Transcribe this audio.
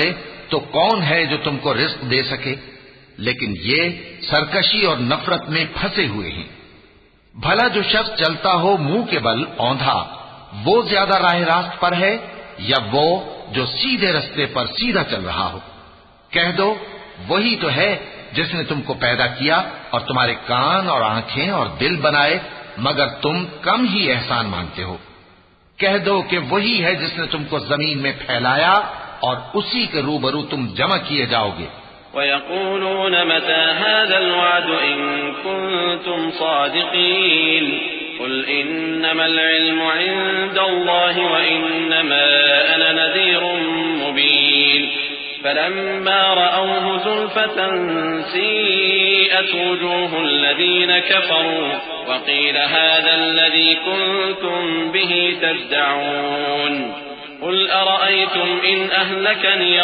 چلے تو کون ہے جو تم کو رزق دے سکے؟ لیکن یہ سرکشی اور نفرت میں پھنسے ہوئے ہیں۔ بھلا جو شخص چلتا ہو منہ کے بل اوندھا، وہ زیادہ راہ راست پر ہے یا وہ جو سیدھے رستے پر سیدھا چل رہا ہو؟ کہہ دو وہی تو ہے جس نے تم کو پیدا کیا اور تمہارے کان اور آنکھیں اور دل بنائے، مگر تم کم ہی احسان مانتے ہو۔ کہہ دو کہ وہی ہے جس نے تم کو زمین میں پھیلایا اور اسی کے روبرو تم جمع کیے جاؤ گے۔ وَيَقُولُونَ مَتَى هَذَا الْوَعْدُ إِن كُنتُمْ صَادِقِينَ قُلْ إِنَّمَا الْعِلْمُ عِندَ اللَّهِ وَإِنَّمَا أَنَا نَذِيرٌ مُبِينٌ فَلَمَّا رَأَوْهُ زُلْفَةً سِيئَتْ وُجُوهُ الَّذِينَ كَفَرُوا وَقِيلَ هَذَا الَّذِي كُنتُمْ بِهِ تَدَّعُونَ قُلْ أَرَأَيْتُمْ إِنْ أَهْلَكَنِيَ